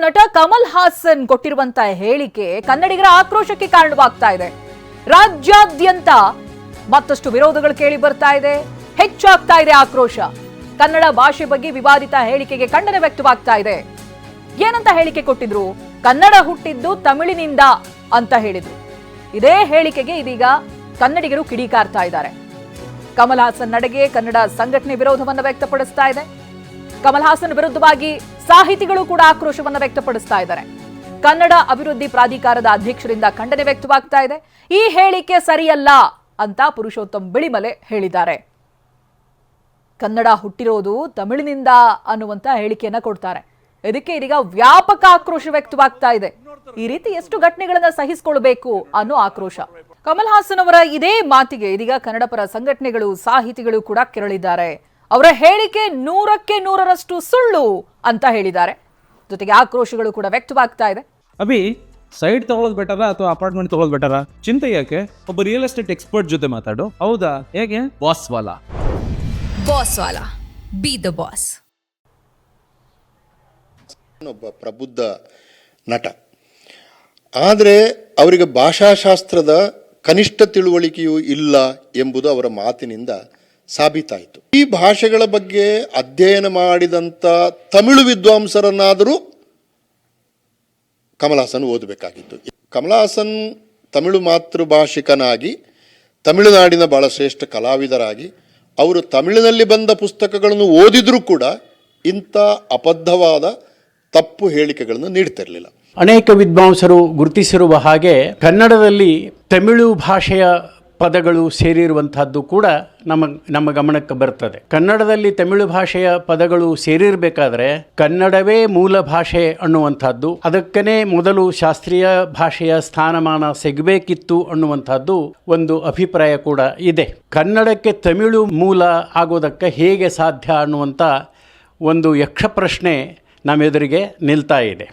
ನಟ ಕಮಲ್ ಹಾಸನ್ ಕೊಟ್ಟಿರುವಂತಹ ಹೇಳಿಕೆ ಕನ್ನಡಿಗರ ಆಕ್ರೋಶಕ್ಕೆ ಕಾರಣವಾಗ್ತಾ ಇದೆ. ರಾಜ್ಯಾದ್ಯಂತ ಮತ್ತಷ್ಟು ವಿರೋಧಗಳು ಕೇಳಿ ಬರ್ತಾ ಇದೆ, ಹೆಚ್ಚಾಗ್ತಾ ಇದೆ ಆಕ್ರೋಶ. ಕನ್ನಡ ಭಾಷೆ ಬಗ್ಗೆ ವಿವಾದಿತ ಹೇಳಿಕೆಗೆ ಖಂಡನೆ ವ್ಯಕ್ತವಾಗ್ತಾ ಇದೆ. ಏನಂತ ಹೇಳಿಕೆ ಕೊಟ್ಟಿದ್ರು? ಕನ್ನಡ ಹುಟ್ಟಿದ್ದು ತಮಿಳಿನಿಂದ ಅಂತ ಹೇಳಿದ್ರು. ಇದೇ ಹೇಳಿಕೆಗೆ ಇದೀಗ ಕನ್ನಡಿಗರು ಕಿಡಿಕಾರ್ತಾ ಇದ್ದಾರೆ. ಕಮಲ್ ಹಾಸನ್ ನಡೆಗೆ ಕನ್ನಡ ಸಂಘಟನೆ ವಿರೋಧವನ್ನು ವ್ಯಕ್ತಪಡಿಸ್ತಾ ಇದೆ. ಕಮಲ್ ಹಾಸನ್ ವಿರುದ್ಧವಾಗಿ ಸಾಹಿತಿಗಳು ಕೂಡ ಆಕ್ರೋಶವನ್ನು ವ್ಯಕ್ತಪಡಿಸ್ತಾ ಇದ್ದಾರೆ. ಕನ್ನಡ ಅಭಿವೃದ್ಧಿ ಪ್ರಾಧಿಕಾರದ ಅಧ್ಯಕ್ಷರಿಂದ ಖಂಡನೆ ವ್ಯಕ್ತವಾಗ್ತಾ ಇದೆ. ಈ ಹೇಳಿಕೆ ಸರಿಯಲ್ಲ ಅಂತ ಪುರುಷೋತ್ತಮ್ ಬಿಳಿಮಲೆ ಹೇಳಿದ್ದಾರೆ. ಕನ್ನಡ ಹುಟ್ಟಿರೋದು ತಮಿಳಿನಿಂದ ಅನ್ನುವಂತ ಹೇಳಿಕೆಯನ್ನ ಕೊಡ್ತಾರೆ. ಇದಕ್ಕೆ ಇದೀಗ ವ್ಯಾಪಕ ಆಕ್ರೋಶ ವ್ಯಕ್ತವಾಗ್ತಾ ಇದೆ. ಈ ರೀತಿ ಎಷ್ಟು ಘಟನೆಗಳನ್ನ ಸಹಿಸಿಕೊಳ್ಳಬೇಕು ಅನ್ನೋ ಆಕ್ರೋಶ. ಕಮಲ್ ಹಾಸನ್ ಅವರ ಇದೇ ಮಾತಿಗೆ ಇದೀಗ ಕನ್ನಡ ಪರ ಸಂಘಟನೆಗಳು, ಸಾಹಿತಿಗಳು ಕೂಡ ಕೆರಳಿದ್ದಾರೆ. ಅವರ ಹೇಳಿಕೆ 100% ಸುಳ್ಳು ಅಂತ ಹೇಳಿದ್ದಾರೆ. ಜೊತೆಗೆ ಆಕ್ರೋಶಗಳು ಕೂಡ ವ್ಯಕ್ತವಾಗ್ತಾ ಇದೆ. ಅಭಿ, ಸೈಡ್ ತಗೊಳ್ಳೋದು ಬೆಟರಾ ಅಥವಾ ಅಪಾರ್ಟ್ಮೆಂಟ್ ತಗೊಳ್ಳೋದು ಬೆಟರಾ? ಚಿಂತೆ ಯಾಕೆ? ಒಬ್ಬ ರಿಯಲ್ ಎಸ್ಟೇಟ್ ಎಕ್ಸ್ಪರ್ಟ್ ಜೊತೆ ಮಾತಾಡು. ಹೌದಾ? ಹೇಗೆ? Boss Vala B the boss. ಒಬ್ಬ ಪ್ರಬುದ್ಧ ನಟ, ಆದರೆ ಅವರಿಗೆ ಭಾಷಾಶಾಸ್ತ್ರದ ಕನಿಷ್ಠ ತಿಳುವಳಿಕೆಯೂ ಇಲ್ಲ ಎಂಬುದು ಅವರ ಮಾತಿನಿಂದ ಸಾಬೀತಾಯಿತು. ಈ ಭಾಷೆಗಳ ಬಗ್ಗೆ ಅಧ್ಯಯನ ಮಾಡಿದಂಥ ತಮಿಳು ವಿದ್ವಾಂಸರನ್ನಾದರೂ ಕಮಲ್ ಹಾಸನ್ ಓದಬೇಕಾಗಿತ್ತು. ಕಮಲ್ ಹಾಸನ್ ತಮಿಳು ಮಾತೃಭಾಷಿಕನಾಗಿ, ತಮಿಳುನಾಡಿನ ಬಹಳ ಶ್ರೇಷ್ಠ ಕಲಾವಿದರಾಗಿ, ಅವರು ತಮಿಳಿನಲ್ಲಿ ಬಂದ ಪುಸ್ತಕಗಳನ್ನು ಓದಿದ್ರೂ ಕೂಡ ಇಂಥ ಅಬದ್ಧವಾದ ತಪ್ಪು ಹೇಳಿಕೆಗಳನ್ನು ನೀಡ್ತಿರಲಿಲ್ಲ. ಅನೇಕ ವಿದ್ವಾಂಸರು ಗುರುತಿಸಿರುವ ಹಾಗೆ ಕನ್ನಡದಲ್ಲಿ ತಮಿಳು ಭಾಷೆಯ ಪದಗಳು ಸೇರಿರುವಂತಹದ್ದು ಕೂಡ ನಮ್ಮ ಗಮನಕ್ಕೆ ಬರ್ತದೆ. ಕನ್ನಡದಲ್ಲಿ ತಮಿಳು ಭಾಷೆಯ ಪದಗಳು ಸೇರಿರಬೇಕಾದ್ರೆ ಕನ್ನಡವೇ ಮೂಲ ಭಾಷೆ ಅನ್ನುವಂಥದ್ದು, ಅದಕ್ಕೇ ಮೊದಲು ಶಾಸ್ತ್ರೀಯ ಭಾಷೆಯ ಸ್ಥಾನಮಾನ ಸಿಗಬೇಕಿತ್ತು ಅನ್ನುವಂಥದ್ದು ಒಂದು ಅಭಿಪ್ರಾಯ ಕೂಡ ಇದೆ. ಕನ್ನಡಕ್ಕೆ ತಮಿಳು ಮೂಲ ಆಗೋದಕ್ಕೆ ಹೇಗೆ ಸಾಧ್ಯ ಅನ್ನುವಂಥ ಒಂದು ಯಕ್ಷ ಪ್ರಶ್ನೆ ನಮ್ಮೆದುರಿಗೆ ನಿಲ್ತಾ ಇದೆ.